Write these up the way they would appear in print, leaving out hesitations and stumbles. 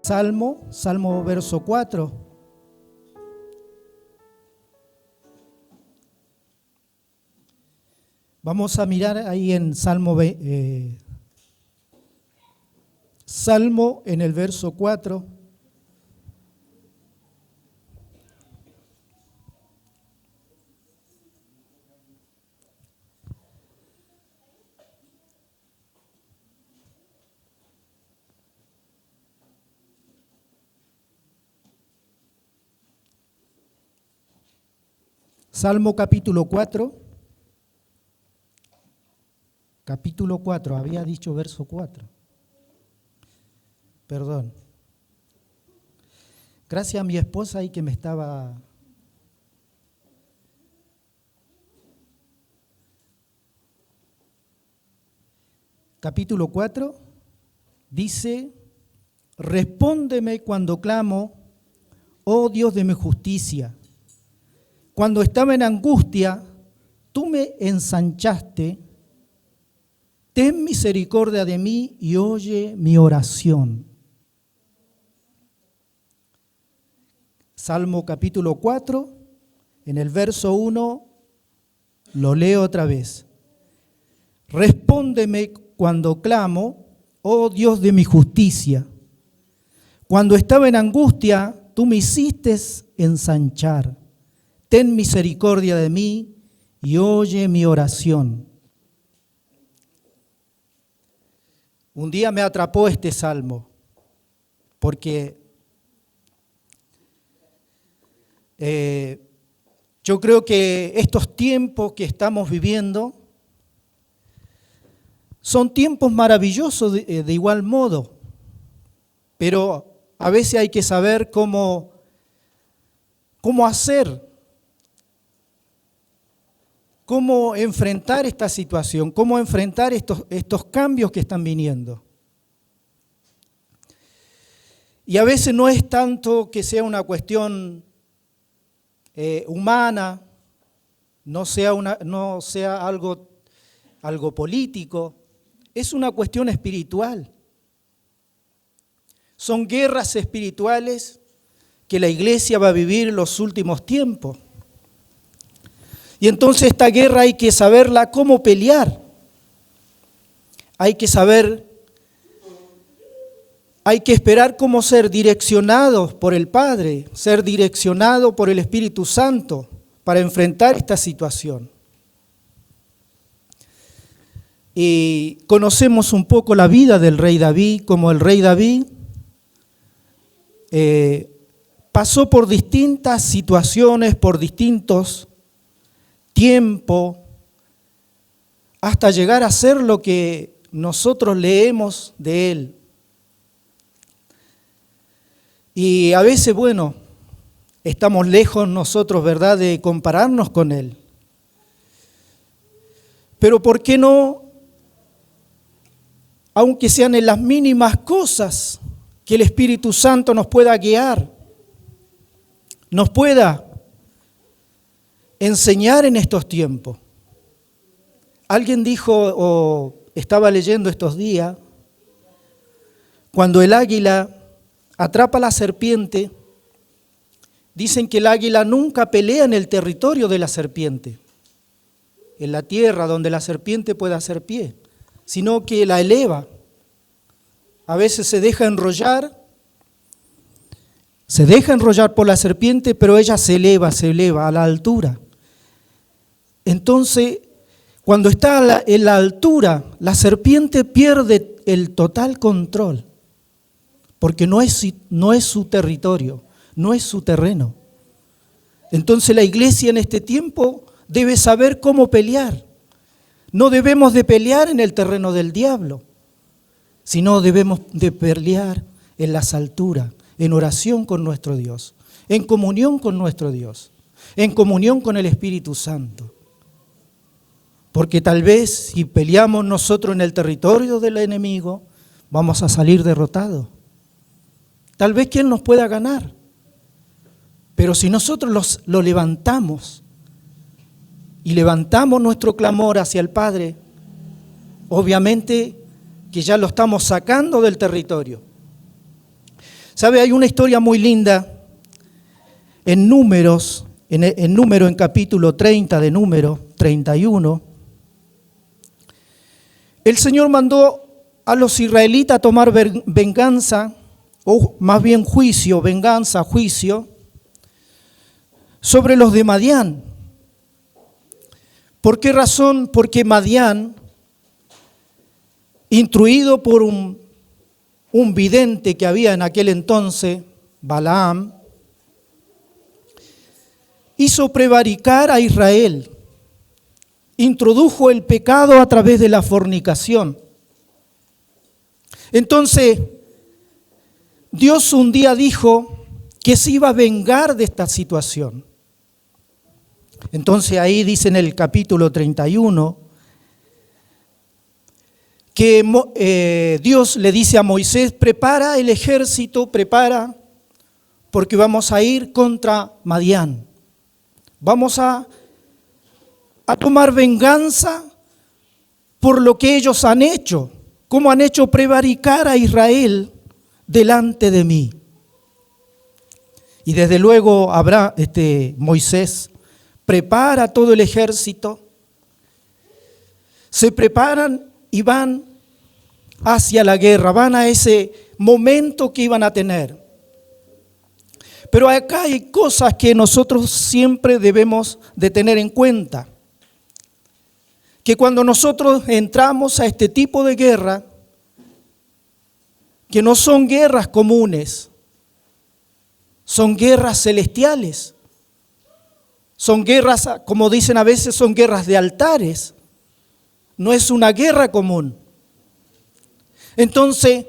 Salmo verso 4. Vamos a mirar ahí en Salmo en el verso 4. Salmo capítulo 4. Capítulo 4, había dicho verso 4. Perdón. Gracias a mi esposa ahí que me estaba... Capítulo 4 dice: respóndeme cuando clamo, oh Dios de mi justicia. Cuando estaba en angustia, tú me ensanchaste. Ten misericordia de mí y oye mi oración. Salmo capítulo 4, en el verso 1, lo leo otra vez. Respóndeme cuando clamo, oh Dios de mi justicia. Cuando estaba en angustia, tú me hiciste ensanchar. Ten misericordia de mí y oye mi oración. Un día me atrapó este salmo, porque yo creo que estos tiempos que estamos viviendo son tiempos maravillosos de igual modo, pero a veces hay que saber cómo hacer. Cómo enfrentar esta situación, cómo enfrentar estos cambios que están viniendo. Y a veces no es tanto que sea una cuestión humana, no sea algo político, es una cuestión espiritual. Son guerras espirituales que la iglesia va a vivir en los últimos tiempos. Y entonces esta guerra hay que saberla cómo pelear. Hay que esperar cómo ser direccionados por el Padre, ser direccionados por el Espíritu Santo para enfrentar esta situación. Y conocemos un poco la vida del rey David, como el rey David pasó por distintas situaciones, por distintos tiempo, hasta llegar a ser lo que nosotros leemos de él. Y a veces, estamos lejos nosotros, ¿verdad?, de compararnos con él. Pero ¿por qué no, aunque sean en las mínimas cosas, que el Espíritu Santo nos pueda guiar, nos pueda enseñar en estos tiempos? Alguien dijo, o estaba leyendo estos días, cuando el águila atrapa a la serpiente, dicen que el águila nunca pelea en el territorio de la serpiente, en la tierra donde la serpiente pueda hacer pie, sino que la eleva. A veces se deja enrollar por la serpiente, pero ella se eleva a la altura. Entonces, cuando está en la altura, la serpiente pierde el total control, porque no es su territorio, no es su terreno. Entonces la iglesia en este tiempo debe saber cómo pelear. No debemos de pelear en el terreno del diablo, sino debemos de pelear en las alturas, en oración con nuestro Dios, en comunión con nuestro Dios, en comunión con el Espíritu Santo. Porque tal vez si peleamos nosotros en el territorio del enemigo, vamos a salir derrotados. Tal vez que Él nos pueda ganar. Pero si nosotros lo levantamos y levantamos nuestro clamor hacia el Padre, obviamente que ya lo estamos sacando del territorio. ¿Sabe? Hay una historia muy linda en Números, en capítulo 30 de Número 31. El Señor mandó a los israelitas a tomar venganza, o más bien juicio, venganza, juicio, sobre los de Madián. ¿Por qué razón? Porque Madián, instruido por un vidente que había en aquel entonces, Balaam, hizo prevaricar a Israel, introdujo el pecado a través de la fornicación. Entonces, Dios un día dijo que se iba a vengar de esta situación. Entonces ahí dice en el capítulo 31 que Dios le dice a Moisés, prepara el ejército, prepara, porque vamos a ir contra Madián. Vamos a tomar venganza por lo que ellos han hecho, como han hecho prevaricar a Israel delante de mí. Y desde luego Moisés prepara todo el ejército, se preparan y van hacia la guerra, van a ese momento que iban a tener. Pero acá hay cosas que nosotros siempre debemos de tener en cuenta. Que cuando nosotros entramos a este tipo de guerra, que no son guerras comunes, son guerras celestiales. Son guerras, como dicen a veces, son guerras de altares. No es una guerra común. Entonces,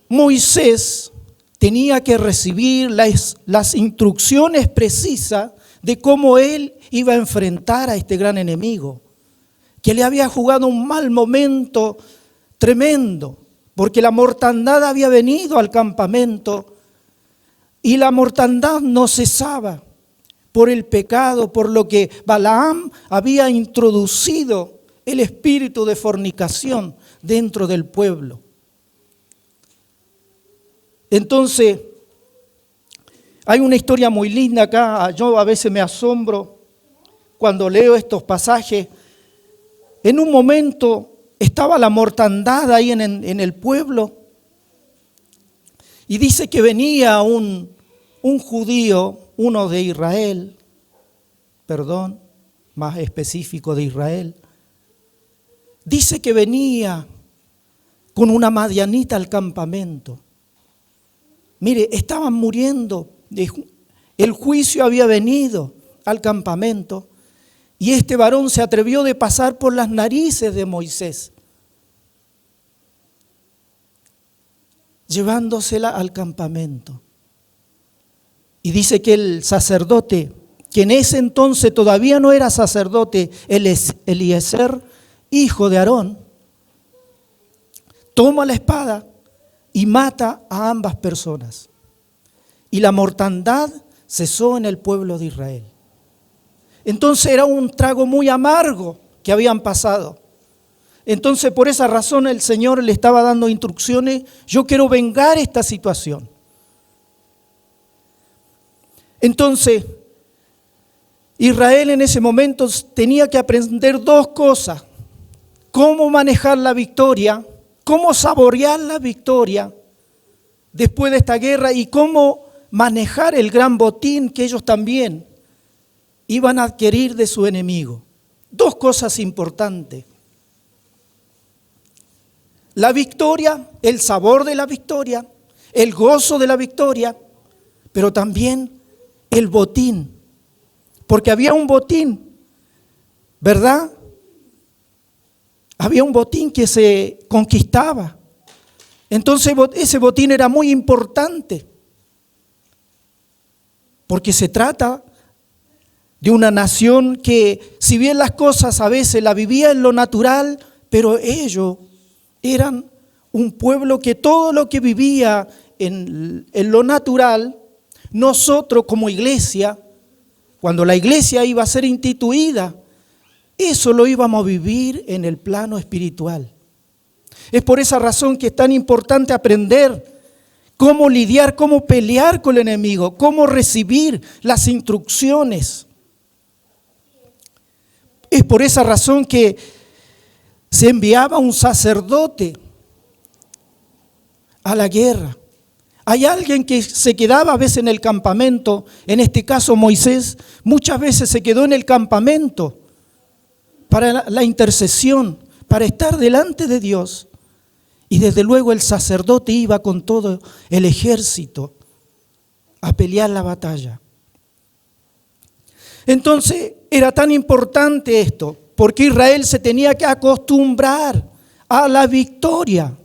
Moisés tenía que recibir las instrucciones precisas de cómo él iba a enfrentar a este gran enemigo, que le había jugado un mal momento tremendo, porque la mortandad había venido al campamento y la mortandad no cesaba por el pecado, por lo que Balaam había introducido el espíritu de fornicación dentro del pueblo. Entonces, hay una historia muy linda acá. Yo a veces me asombro cuando leo estos pasajes. En un momento estaba la mortandad ahí en el pueblo y dice que venía un judío, uno de Israel, más específico de Israel. Dice que venía con una madianita al campamento. Mire, estaban muriendo, el juicio había venido al campamento y este varón se atrevió de pasar por las narices de Moisés, llevándosela al campamento. Y dice que el sacerdote, que en ese entonces todavía no era sacerdote, Eliezer, hijo de Aarón, toma la espada y mata a ambas personas. Y la mortandad cesó en el pueblo de Israel. Entonces era un trago muy amargo que habían pasado. Entonces por esa razón el Señor le estaba dando instrucciones. Yo quiero vengar esta situación. Entonces Israel en ese momento tenía que aprender dos cosas: cómo manejar la victoria, cómo saborear la victoria después de esta guerra y cómo manejar el gran botín que ellos también iban a adquirir de su enemigo. Dos cosas importantes: la victoria, el sabor de la victoria, el gozo de la victoria, pero también el botín, porque había un botín, ¿verdad? Había un botín que se conquistaba. Entonces ese botín era muy importante, porque se trata de una nación que, si bien las cosas a veces la vivía en lo natural, pero ellos eran un pueblo que todo lo que vivía en lo natural, nosotros como iglesia, cuando la iglesia iba a ser instituida, eso lo íbamos a vivir en el plano espiritual. Es por esa razón que es tan importante aprender cómo lidiar, cómo pelear con el enemigo, cómo recibir las instrucciones. Es por esa razón que se enviaba un sacerdote a la guerra. Hay alguien que se quedaba a veces en el campamento, en este caso Moisés, muchas veces se quedó en el campamento para la intercesión, para estar delante de Dios. Y desde luego el sacerdote iba con todo el ejército a pelear la batalla. Entonces era tan importante esto, porque Israel se tenía que acostumbrar a la victoria.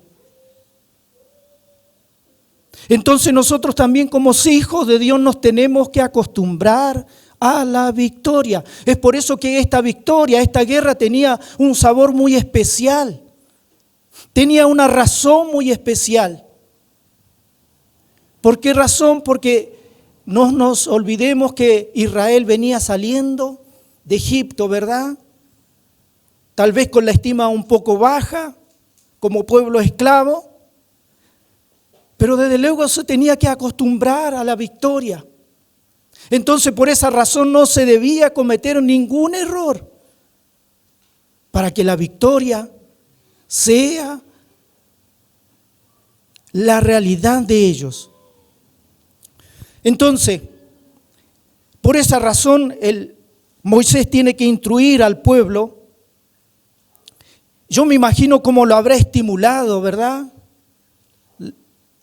Entonces nosotros también como hijos de Dios nos tenemos que acostumbrar a la victoria. Es por eso que esta victoria, esta guerra tenía un sabor muy especial. Tenía una razón muy especial. ¿Por qué razón? Porque no nos olvidemos que Israel venía saliendo de Egipto, ¿verdad? Tal vez con la estima un poco baja, como pueblo esclavo. Pero desde luego se tenía que acostumbrar a la victoria. Entonces por esa razón no se debía cometer ningún error para que la victoria sea la realidad de ellos. Entonces, por esa razón Moisés tiene que instruir al pueblo. Yo me imagino cómo lo habrá estimulado, ¿verdad?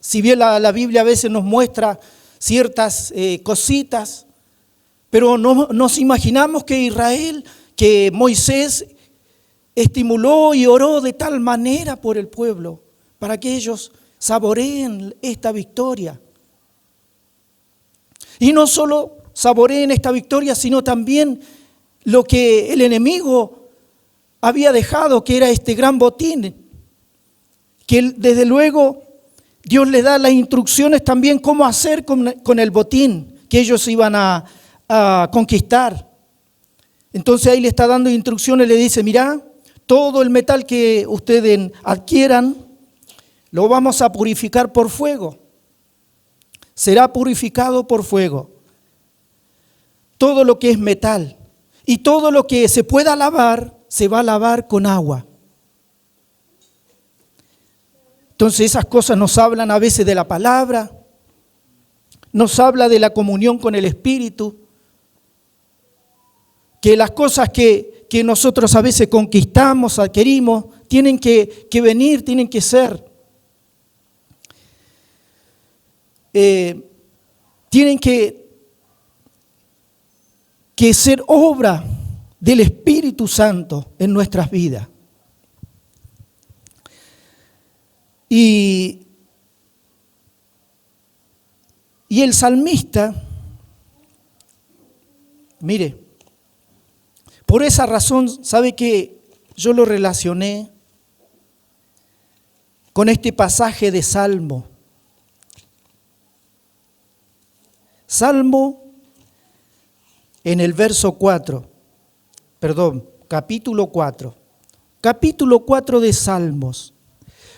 Si bien la Biblia a veces nos muestra ciertas cositas, pero no nos imaginamos que Moisés estimuló y oró de tal manera por el pueblo, para que ellos saboreen esta victoria. Y no solo saboreen esta victoria, sino también lo que el enemigo había dejado, que era este gran botín, que desde luego Dios les da las instrucciones también cómo hacer con el botín que ellos iban a conquistar. Entonces ahí le está dando instrucciones, le dice, mirá, todo el metal que ustedes adquieran, lo vamos a purificar por fuego. Será purificado por fuego. Todo lo que es metal y todo lo que se pueda lavar, se va a lavar con agua. Entonces esas cosas nos hablan a veces de la palabra, nos habla de la comunión con el Espíritu, que las cosas que nosotros a veces conquistamos, adquirimos, tienen que venir, tienen que ser. Tienen que ser obra del Espíritu Santo en nuestras vidas. Y el salmista, mire, por esa razón, ¿sabe que yo lo relacioné con este pasaje de Salmo? Salmo en el capítulo 4. Capítulo 4 de Salmos.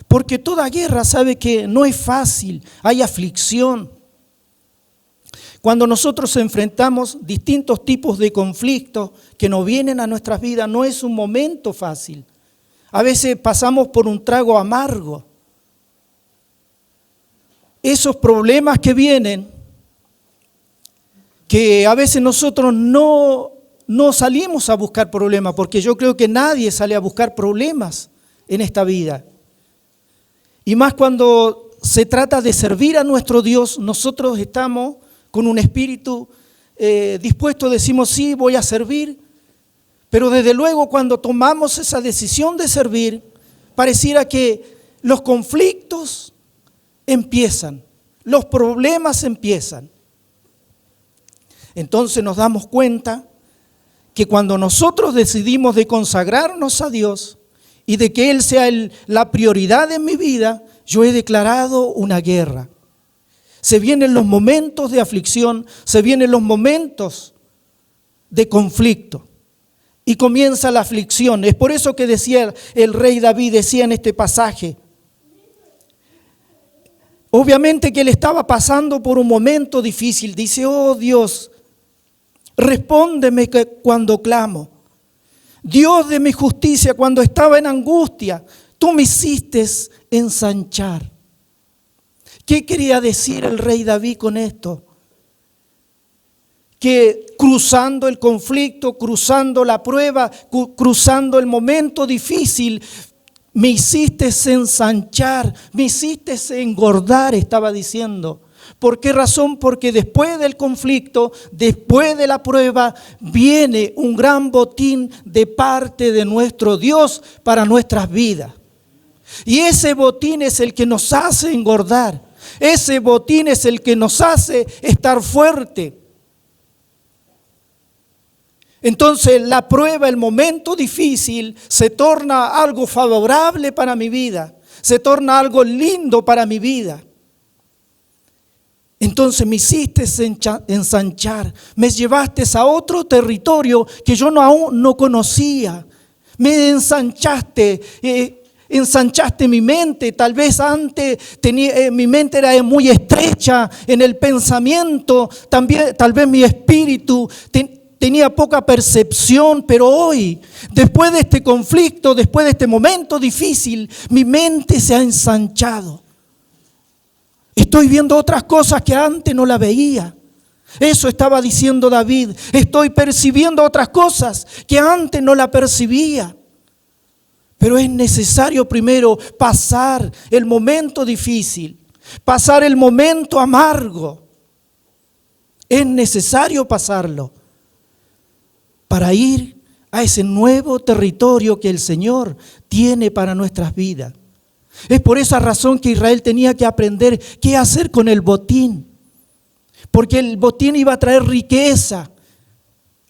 Porque toda guerra sabe que no es fácil, hay aflicción. Cuando nosotros enfrentamos distintos tipos de conflictos que nos vienen a nuestras vidas, no es un momento fácil. A veces pasamos por un trago amargo. Esos problemas que vienen, que a veces nosotros no salimos a buscar problemas, porque yo creo que nadie sale a buscar problemas en esta vida. Y más cuando se trata de servir a nuestro Dios, nosotros estamos con un espíritu dispuesto, decimos sí, voy a servir, pero desde luego cuando tomamos esa decisión de servir, pareciera que los conflictos empiezan, los problemas empiezan. Entonces nos damos cuenta que cuando nosotros decidimos de consagrarnos a Dios y de que Él sea la prioridad en mi vida, yo he declarado una guerra. Se vienen los momentos de aflicción, se vienen los momentos de conflicto y comienza la aflicción. Es por eso que decía el rey David, decía en este pasaje, Obviamente que él estaba pasando por un momento difícil. Dice, oh Dios, respóndeme cuando clamo. Dios de mi justicia, cuando estaba en angustia, tú me hiciste ensanchar. ¿Qué quería decir el rey David con esto? Que cruzando el conflicto, cruzando la prueba, cruzando el momento difícil, me hiciste ensanchar, me hiciste engordar, estaba diciendo. ¿Por qué razón? Porque después del conflicto, después de la prueba, viene un gran botín de parte de nuestro Dios para nuestras vidas. Y ese botín es el que nos hace engordar. Ese botín es el que nos hace estar fuerte. Entonces la prueba, el momento difícil, se torna algo favorable para mi vida. Se torna algo lindo para mi vida. Entonces me hiciste ensanchar, me llevaste a otro territorio que yo aún no conocía. Me ensanchaste, ensanchaste mi mente. Tal vez antes mi mente era muy estrecha en el pensamiento, también tal vez mi espíritu tenía poca percepción, pero hoy, después de este conflicto, después de este momento difícil, mi mente se ha ensanchado. Estoy viendo otras cosas que antes no las veía. Eso estaba diciendo David. Estoy percibiendo otras cosas que antes no las percibía. Pero es necesario primero pasar el momento difícil, pasar el momento amargo. Es necesario pasarlo para ir a ese nuevo territorio que el Señor tiene para nuestras vidas. Es por esa razón que Israel tenía que aprender qué hacer con el botín. Porque el botín iba a traer riqueza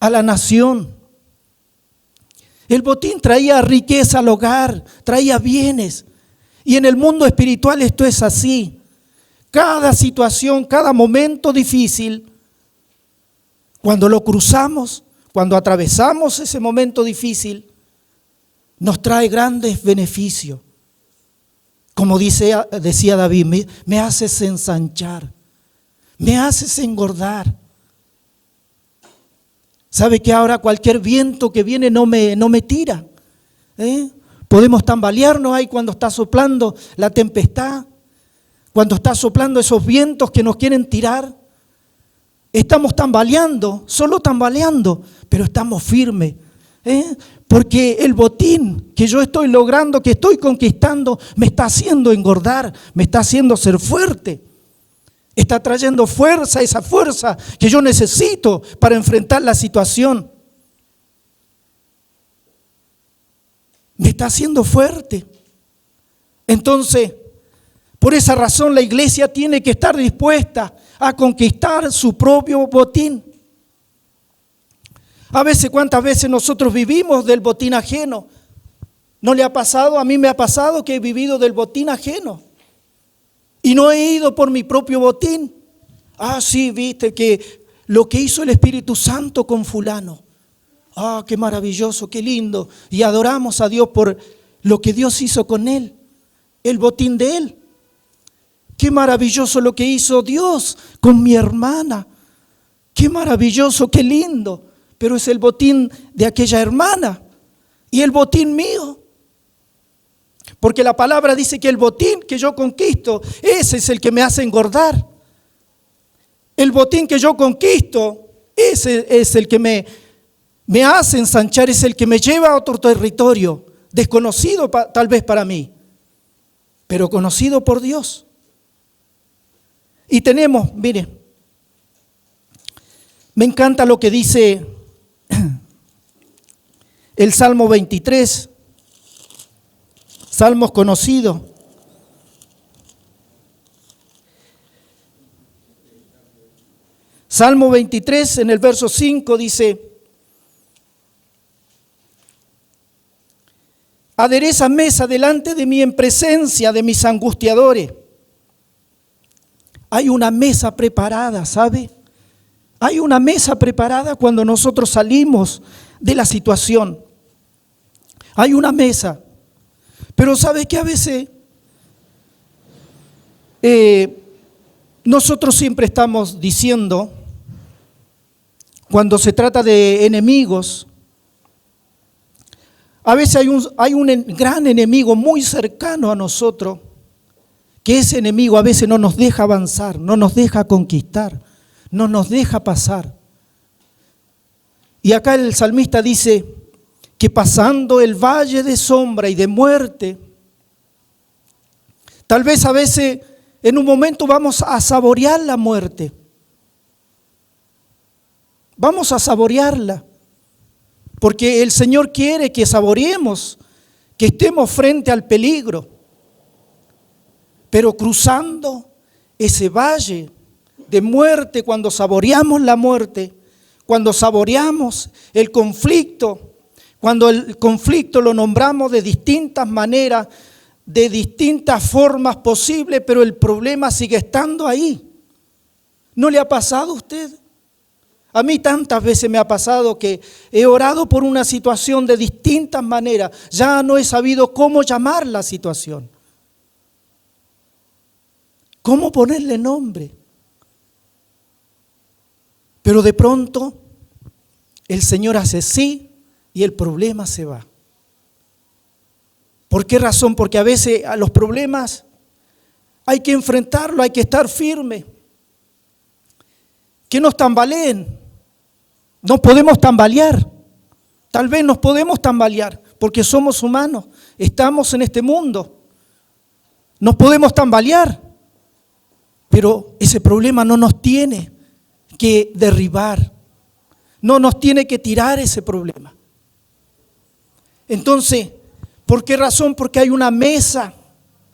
a la nación. El botín traía riqueza al hogar, traía bienes. Y en el mundo espiritual esto es así. Cada situación, cada momento difícil, cuando lo cruzamos, cuando atravesamos ese momento difícil, nos trae grandes beneficios. Como decía David, me haces ensanchar, me haces engordar. ¿Sabe que ahora cualquier viento que viene no me tira? Podemos tambalearnos ahí cuando está soplando la tempestad, cuando está soplando esos vientos que nos quieren tirar. Estamos tambaleando, solo tambaleando, pero estamos firmes. Porque el botín que yo estoy logrando, que estoy conquistando, me está haciendo engordar, me está haciendo ser fuerte. Está trayendo fuerza, esa fuerza que yo necesito para enfrentar la situación. Me está haciendo fuerte. Entonces, por esa razón la iglesia tiene que estar dispuesta a conquistar su propio botín. A veces, ¿cuántas veces nosotros vivimos del botín ajeno? ¿No le ha pasado? A mí me ha pasado que he vivido del botín ajeno. Y no he ido por mi propio botín. Ah, sí, viste que lo que hizo el Espíritu Santo con fulano. Ah, qué maravilloso, qué lindo. Y adoramos a Dios por lo que Dios hizo con él. El botín de él. Qué maravilloso lo que hizo Dios con mi hermana. Qué maravilloso, qué lindo. Pero es el botín de aquella hermana y el botín mío. Porque la palabra dice que el botín que yo conquisto, ese es el que me hace engordar. El botín que yo conquisto, ese es el que me hace ensanchar, es el que me lleva a otro territorio, desconocido tal vez para mí, pero conocido por Dios. Y tenemos, mire, me encanta lo que dice el Salmo 23, Salmos conocidos. Salmo 23 en el verso 5 dice: adereza mesa delante de mí en presencia de mis angustiadores. Hay una mesa preparada, ¿sabe? Hay una mesa preparada cuando nosotros salimos de la situación. Hay una mesa. Pero ¿sabe que a veces Nosotros siempre estamos diciendo, cuando se trata de enemigos, a veces hay un gran enemigo muy cercano a nosotros, que ese enemigo a veces no nos deja avanzar, no nos deja conquistar, no nos deja pasar. Y acá el salmista dice que pasando el valle de sombra y de muerte, tal vez a veces en un momento vamos a saborear la muerte. Vamos a saborearla, porque el Señor quiere que saboreemos, que estemos frente al peligro. Pero cruzando ese valle de muerte, cuando saboreamos la muerte, cuando saboreamos el conflicto, cuando el conflicto lo nombramos de distintas maneras, de distintas formas posibles, pero el problema sigue estando ahí. ¿No le ha pasado a usted? A mí tantas veces me ha pasado que he orado por una situación de distintas maneras, ya no he sabido cómo llamar la situación. ¿Cómo ponerle nombre? Pero de pronto el Señor hace sí y el problema se va. ¿Por qué razón? Porque a veces a los problemas hay que enfrentarlo, hay que estar firme. Que nos tambaleen. Nos podemos tambalear. Tal vez nos podemos tambalear porque somos humanos. Estamos en este mundo. Nos podemos tambalear. Pero ese problema no nos tiene que derribar. No nos tiene que tirar ese problema. Entonces, ¿por qué razón? Porque hay una mesa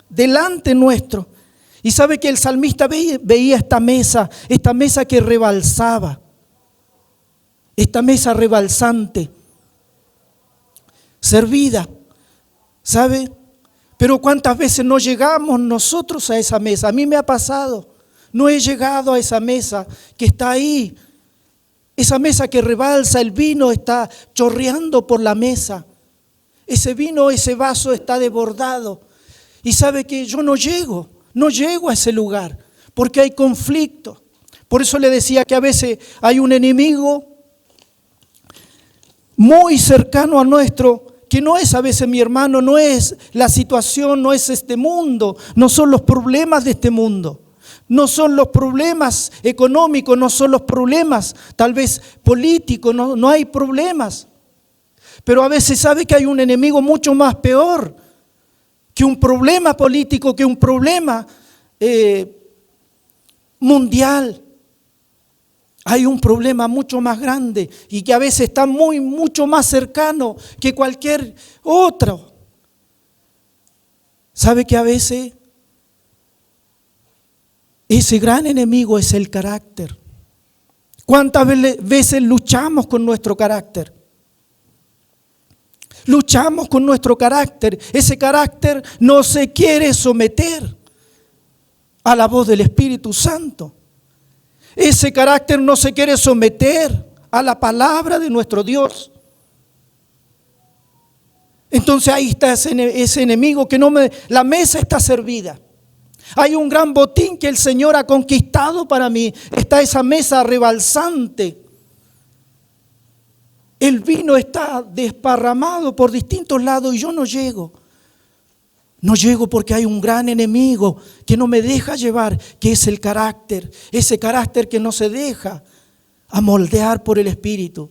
delante nuestro. Y sabe que el salmista veía esta mesa que rebalsaba, esta mesa rebalsante, servida, ¿sabe? Pero ¿cuántas veces no llegamos nosotros a esa mesa? A mí me ha pasado, no he llegado a esa mesa que está ahí, esa mesa que rebalsa, el vino está chorreando por la mesa. Ese vino, ese vaso está desbordado. Y sabe que yo no llego a ese lugar, porque hay conflicto. Por eso le decía que a veces hay un enemigo muy cercano a nuestro, que no es a veces mi hermano, no es la situación, no es este mundo, no son los problemas de este mundo, no son los problemas económicos, no son los problemas tal vez políticos, no hay problemas. Pero a veces sabe que hay un enemigo mucho más peor que un problema político, que un problema mundial. Hay un problema mucho más grande y que a veces está mucho más cercano que cualquier otro. ¿Sabe que a veces ese gran enemigo es el carácter? ¿Cuántas veces luchamos con nuestro carácter? Luchamos con nuestro carácter. Ese carácter no se quiere someter a la voz del Espíritu Santo. Ese carácter no se quiere someter a la palabra de nuestro Dios. Entonces ahí está ese enemigo que la mesa está servida. Hay un gran botín que el Señor ha conquistado para mí. Está esa mesa rebalsante. El vino está desparramado por distintos lados y yo no llego. No llego porque hay un gran enemigo que no me deja llevar, que es el carácter. Ese carácter que no se deja amoldear por el Espíritu.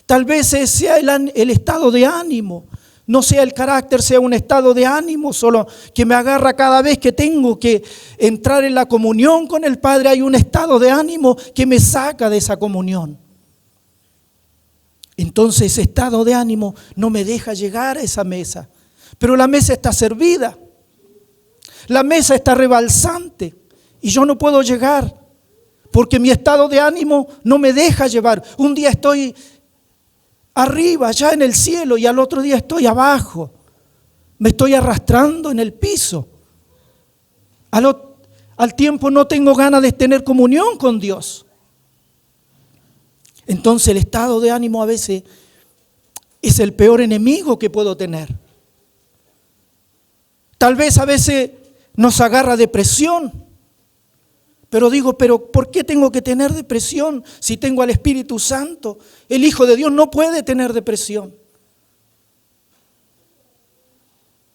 Tal vez sea el estado de ánimo. No sea el carácter, sea un estado de ánimo solo que me agarra cada vez que tengo que entrar en la comunión con el Padre. Hay un estado de ánimo que me saca de esa comunión. Entonces ese estado de ánimo no me deja llegar a esa mesa. Pero la mesa está servida. La mesa está rebalsante. Y yo no puedo llegar porque mi estado de ánimo no me deja llevar. Un día estoy arriba, ya en el cielo, y al otro día estoy abajo. Me estoy arrastrando en el piso. Al tiempo no tengo ganas de tener comunión con Dios. Entonces el estado de ánimo a veces es el peor enemigo que puedo tener. Tal vez a veces nos agarra depresión. Pero digo, ¿pero por qué tengo que tener depresión si tengo al Espíritu Santo? El Hijo de Dios no puede tener depresión.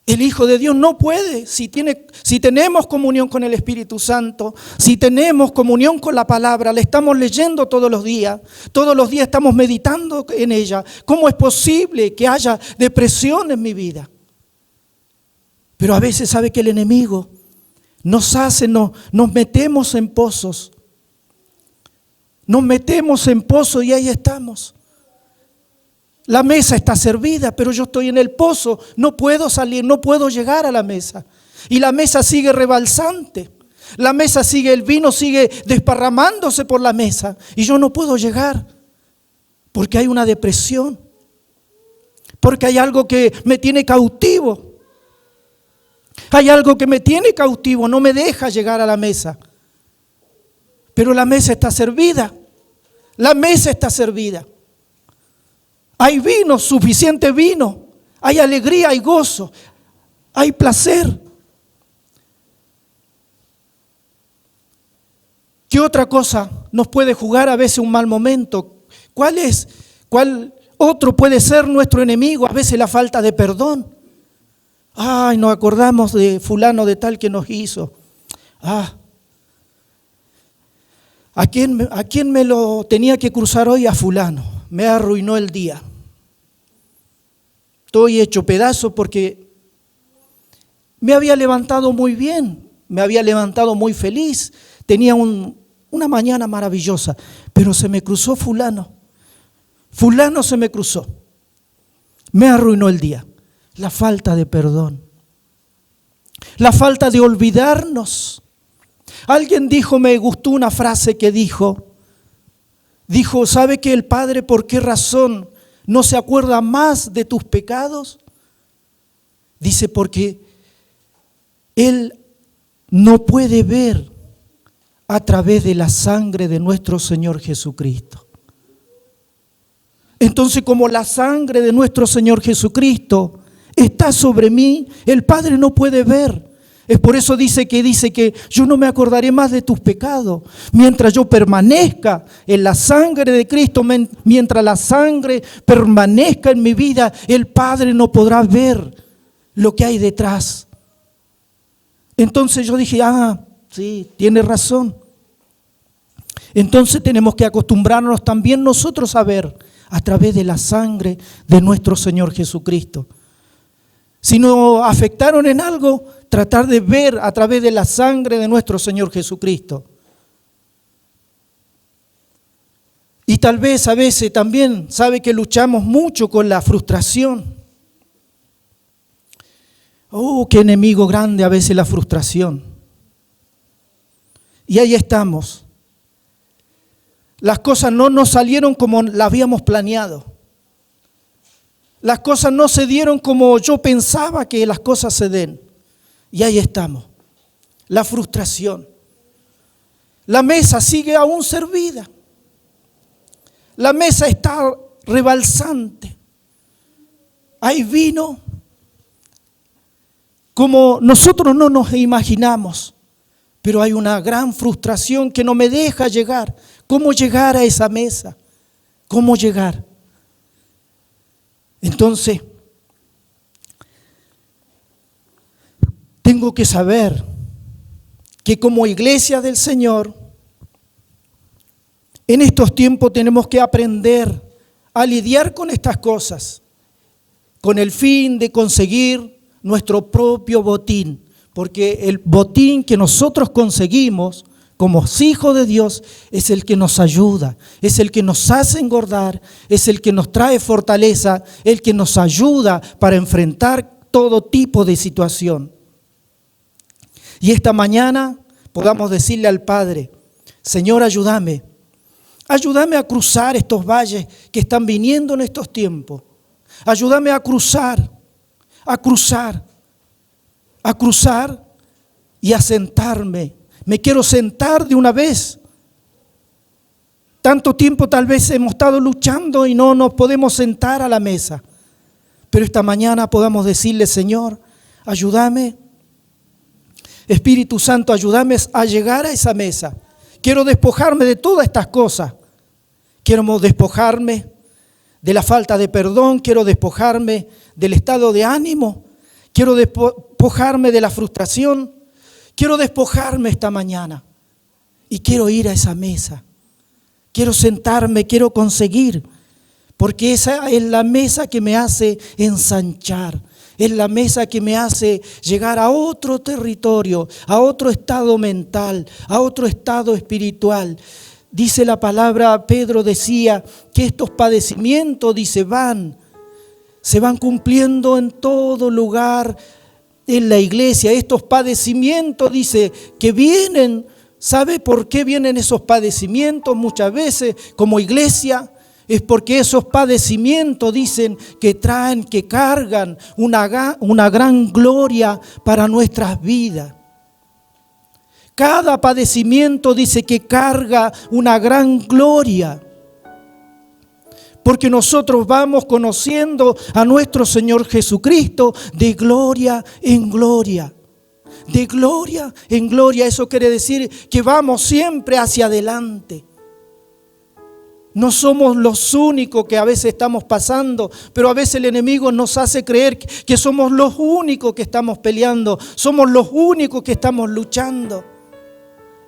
El Hijo de Dios no puede, si tenemos comunión con el Espíritu Santo, si tenemos comunión con la palabra, la estamos leyendo todos los días estamos meditando en ella. ¿Cómo es posible que haya depresión en mi vida? Pero a veces sabe que el enemigo nos metemos en pozos. Nos metemos en pozos y ahí estamos. La mesa está servida, pero yo estoy en el pozo, no puedo salir, no puedo llegar a la mesa. Y la mesa sigue rebalsante. La mesa sigue, el vino sigue desparramándose por la mesa. Y yo no puedo llegar, porque hay una depresión. Porque hay algo que me tiene cautivo. Hay algo que me tiene cautivo, no me deja llegar a la mesa. Pero la mesa está servida. La mesa está servida. Hay vino, suficiente vino. Hay alegría, hay gozo, hay placer. ¿Qué otra cosa nos puede jugar a veces un mal momento? ¿Cuál otro puede ser nuestro enemigo? A veces la falta de perdón. Ay, nos acordamos de fulano de tal que nos hizo. ¿A quién me lo tenía que cruzar hoy? A fulano. Me arruinó el día. Estoy hecho pedazo porque me había levantado muy bien, me había levantado muy feliz, tenía una mañana maravillosa, pero se me cruzó fulano. Fulano se me cruzó. Me arruinó el día. La falta de perdón. La falta de olvidarnos. Alguien dijo, me gustó una frase que dijo, ¿sabe que el Padre por qué razón no se acuerda más de tus pecados? Dice, porque Él no puede ver a través de la sangre de nuestro Señor Jesucristo. Entonces, como la sangre de nuestro Señor Jesucristo está sobre mí, el Padre no puede ver. Es por eso dice que yo no me acordaré más de tus pecados. Mientras yo permanezca en la sangre de Cristo, mientras la sangre permanezca en mi vida, el Padre no podrá ver lo que hay detrás. Entonces yo dije, sí, tiene razón. Entonces tenemos que acostumbrarnos también nosotros a ver a través de la sangre de nuestro Señor Jesucristo. Si nos afectaron en algo, tratar de ver a través de la sangre de nuestro Señor Jesucristo. Y tal vez a veces también sabe que luchamos mucho con la frustración. Qué enemigo grande a veces la frustración. Y ahí estamos. Las cosas no nos salieron como las habíamos planeado. Las cosas no se dieron como yo pensaba que las cosas se den. Y ahí estamos. La frustración. La mesa sigue aún servida. La mesa está rebalsante. Hay vino como nosotros no nos imaginamos. Pero hay una gran frustración que no me deja llegar. ¿Cómo llegar a esa mesa? ¿Cómo llegar? Entonces, tengo que saber que como iglesia del Señor, en estos tiempos tenemos que aprender a lidiar con estas cosas, con el fin de conseguir nuestro propio botín, porque el botín que nosotros conseguimos como hijos de Dios es el que nos ayuda, es el que nos hace engordar, es el que nos trae fortaleza, el que nos ayuda para enfrentar todo tipo de situación. Y esta mañana podamos decirle al Padre, Señor, ayúdame a cruzar estos valles que están viniendo en estos tiempos. Ayúdame a cruzar y a sentarme. Me quiero sentar de una vez. Tanto tiempo tal vez hemos estado luchando y no nos podemos sentar a la mesa. Pero esta mañana podamos decirle, Señor, ayúdame. Espíritu Santo, ayúdame a llegar a esa mesa. Quiero despojarme de todas estas cosas. Quiero despojarme de la falta de perdón, quiero despojarme del estado de ánimo, quiero despojarme de la frustración, quiero despojarme esta mañana y quiero ir a esa mesa. Quiero sentarme, quiero conseguir, porque esa es la mesa que me hace ensanchar, es la mesa que me hace llegar a otro territorio, a otro estado mental, a otro estado espiritual. Dice la palabra, Pedro decía que estos padecimientos, dice, se van cumpliendo en todo lugar en la iglesia. Estos padecimientos, dice, que vienen. ¿Sabe por qué vienen esos padecimientos muchas veces como iglesia? Es porque esos padecimientos dicen que traen, que cargan una gran gloria para nuestras vidas. Cada padecimiento dice que carga una gran gloria. Porque nosotros vamos conociendo a nuestro Señor Jesucristo de gloria en gloria. De gloria en gloria. Eso quiere decir que vamos siempre hacia adelante. No somos los únicos que a veces estamos pasando, pero a veces el enemigo nos hace creer que somos los únicos que estamos peleando, somos los únicos que estamos luchando.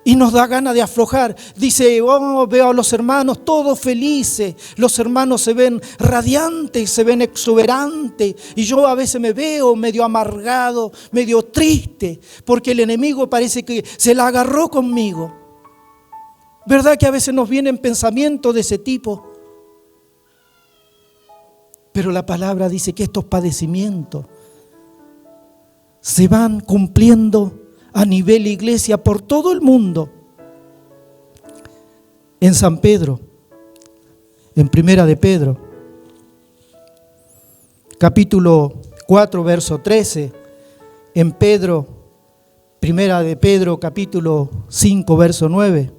Y nos da ganas de aflojar. Dice, veo a los hermanos todos felices, los hermanos se ven radiantes, se ven exuberantes, y yo a veces me veo medio amargado, medio triste, porque el enemigo parece que se la agarró conmigo. ¿Verdad que a veces nos vienen pensamientos de ese tipo? Pero la palabra dice que estos padecimientos se van cumpliendo a nivel iglesia por todo el mundo. En San Pedro, en Primera de Pedro, capítulo 4, verso 13, en Pedro, Primera de Pedro, capítulo 5, verso 9.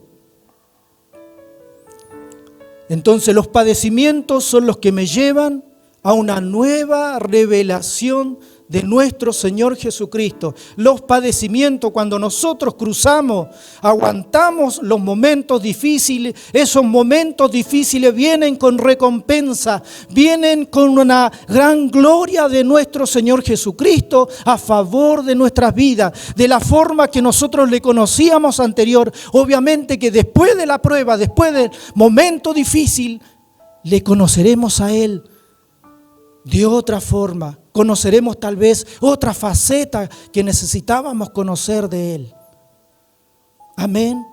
Entonces los padecimientos son los que me llevan a una nueva revelación de nuestro Señor Jesucristo. Los padecimientos, cuando nosotros cruzamos, aguantamos los momentos difíciles, esos momentos difíciles vienen con recompensa, vienen con una gran gloria de nuestro Señor Jesucristo a favor de nuestras vidas, de la forma que nosotros le conocíamos anterior. Obviamente que después de la prueba, después del momento difícil, le conoceremos a Él de otra forma. Conoceremos tal vez otra faceta que necesitábamos conocer de Él. Amén.